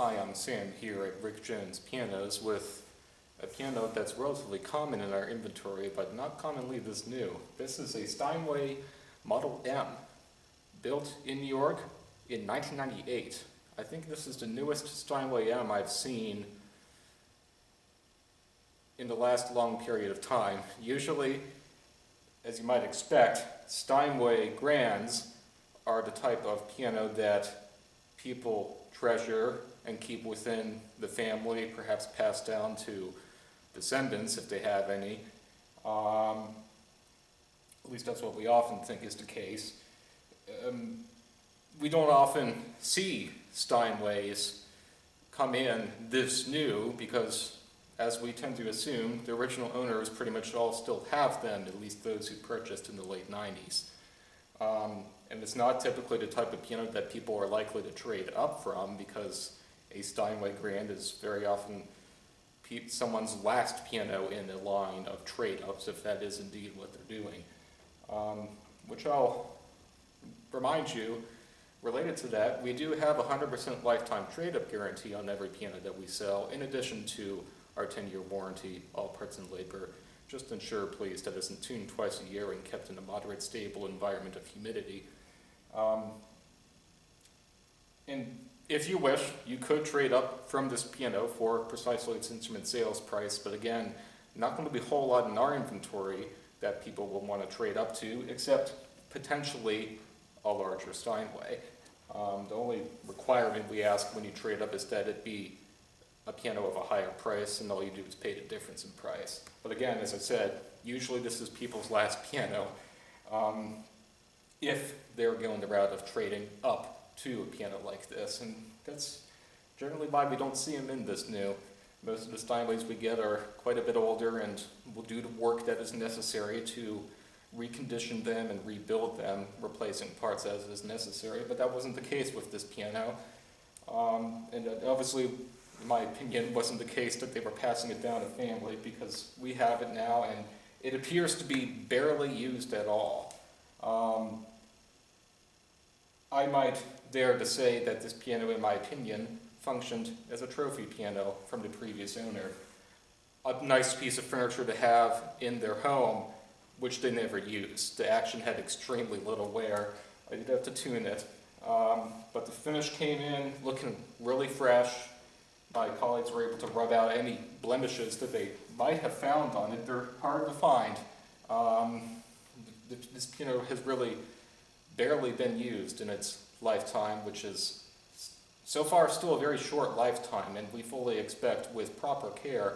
Hi, I'm Sam here at Rick Jones Pianos with a piano that's relatively common in our inventory, but not commonly this new. This is a Steinway Model M. built in New York in 1998. I think this is the newest Steinway M I've seen in the last long period of time. Usually, as you might expect, Steinway Grands are the type of piano that people treasure and keep within the family, perhaps pass down to descendants if they have any. At least that's what we often think is the case. We don't often see Steinways come in this new because, as we tend to assume, the original owners pretty much all still have them, at least those who purchased in the late 90s. And it's not typically the type of piano that people are likely to trade up from, because a Steinway Grand is very often someone's last piano in a line of trade-ups, if that is indeed what they're doing. Which I'll remind you, related to that, we do have a 100% lifetime trade-up guarantee on every piano that we sell, in addition to our 10-year warranty, all parts and labor. Just ensure, please, that it isn't tuned twice a year and kept in a moderate, stable environment of humidity. And if you wish, you could trade up from this piano for precisely its instrument sales price, but again, not going to be a whole lot in our inventory that people will want to trade up to, except potentially a larger Steinway. The only requirement we ask when you trade up is that it be a piano of a higher price, and all you do is pay the difference in price. But again, as I said, usually this is people's last piano, if they're going the route of trading up to a piano like this, and that's generally why we don't see them in this new. Most of the Steinways we get are quite a bit older and will do the work that is necessary to recondition them and rebuild them, replacing parts as is necessary, but that wasn't the case with this piano. And obviously, in my opinion, wasn't the case that they were passing it down to family, because we have it now and it appears to be barely used at all. I might dare to say that this piano, in my opinion, functioned as a trophy piano from the previous owner. A nice piece of furniture to have in their home, which they never used. The action had extremely little wear. I did have to tune it. But the finish came in looking really fresh. My colleagues were able to rub out any blemishes that they might have found on it. They're hard to find. This piano has really barely been used in its lifetime, which is so far still a very short lifetime, and we fully expect, with proper care,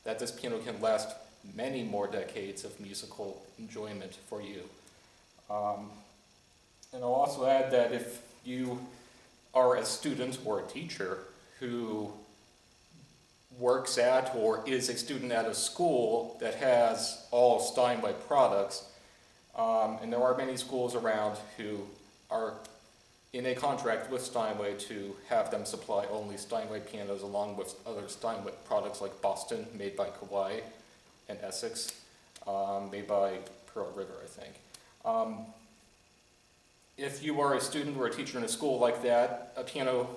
that this piano can last many more decades of musical enjoyment for you. And I'll also add that if you are a student or a teacher who works at or is a student at a school that has all Steinway products, and there are many schools around who are in a contract with Steinway to have them supply only Steinway pianos along with other Steinway products like Boston, made by Kauai, and Essex, made by Pearl River, I think. If you are a student or a teacher in a school like that, a piano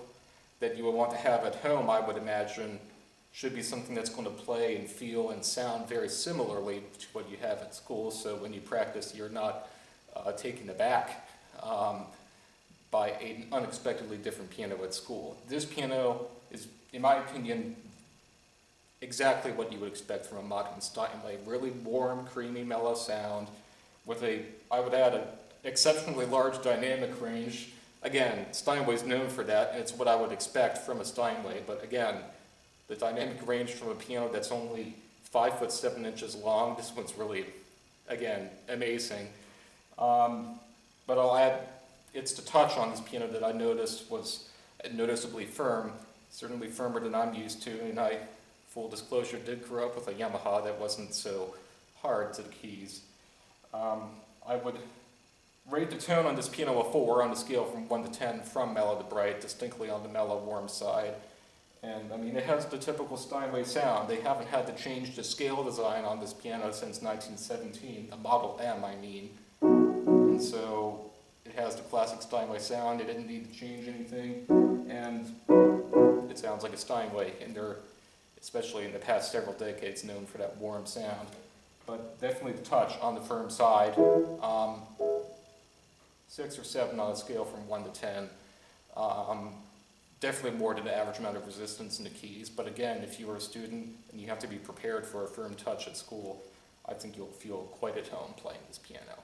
that you would want to have at home, I would imagine, should be something that's going to play and feel and sound very similarly to what you have at school, so when you practice, you're not taken aback by an unexpectedly different piano at school. This piano is, in my opinion, exactly what you would expect from a modern Steinway. Really warm, creamy, mellow sound with I would add, an exceptionally large dynamic range. Again, Steinway's known for that, and it's what I would expect from a Steinway, but again, the dynamic range from a piano that's only 5 foot 7 inches long, this one's really, again, amazing. But I'll add, it's the touch on this piano that I noticed was noticeably firm, certainly firmer than I'm used to, and I, full disclosure, did grow up with a Yamaha that wasn't so hard to the keys. I would rate the tone on this piano a 4 on the scale from 1 to 10, from mellow to bright, distinctly on the mellow, warm side. And I mean, it has the typical Steinway sound. They haven't had to change the scale design on this piano since 1917, the Model M, I mean. And so it has the classic Steinway sound. It didn't need to change anything, and it sounds like a Steinway, and they're, especially in the past several decades, known for that warm sound. But definitely the touch on the firm side. 6 or 7 on a scale from 1 to 10. Definitely more than the average amount of resistance in the keys, but again, if you are a student and you have to be prepared for a firm touch at school, I think you'll feel quite at home playing this piano.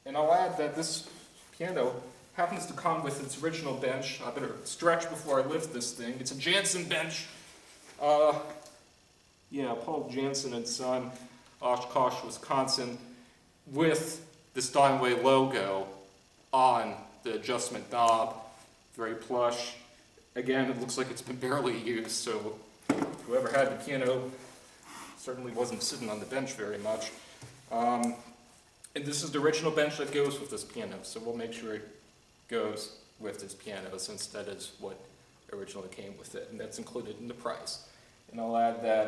And I'll add that this piano happens to come with its original bench. I better stretch before I lift this thing. It's a Jansen bench. Paul Jansen and Son, Oshkosh, Wisconsin, with the Steinway logo on the adjustment knob. Very plush. Again, it looks like it's been barely used, so whoever had the piano certainly wasn't sitting on the bench very much. And this is the original bench that goes with this piano, so we'll make sure it goes with this piano since that is what originally came with it, and that's included in the price. And I'll add that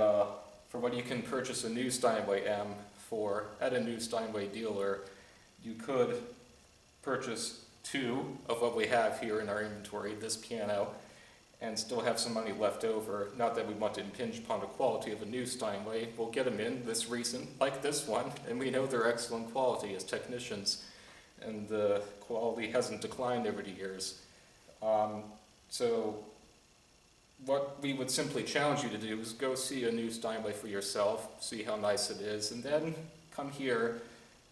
for what you can purchase a new Steinway M for at a new Steinway dealer, you could purchase 2 of what we have here in our inventory, this piano, and still have some money left over. Not that we want to impinge upon the quality of a new Steinway. We'll get them in this recent, like this one, and we know they're excellent quality as technicians, and the quality hasn't declined over the years. So what we would simply challenge you to do is go see a new Steinway for yourself, see how nice it is, and then come here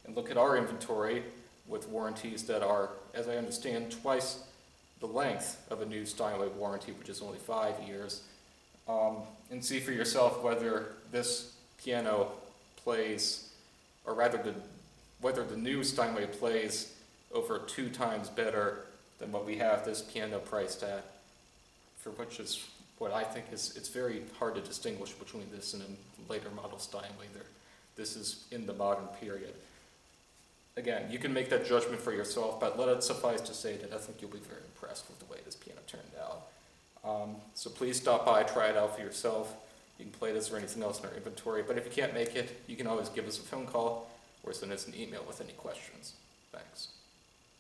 and look at our inventory with warranties that are, as I understand, twice the length of a new Steinway warranty, which is only 5 years, and see for yourself whether this piano plays, or rather whether the new Steinway plays over 2 times better than what we have this piano priced at, for which is what I think it's very hard to distinguish between this and a later model Steinway. This is in the modern period. Again, you can make that judgment for yourself, but let it suffice to say that I think you'll be very impressed with the way this piano turned out. So please stop by, try it out for yourself. You can play this or anything else in our inventory, but if you can't make it, you can always give us a phone call or send us an email with any questions. Thanks.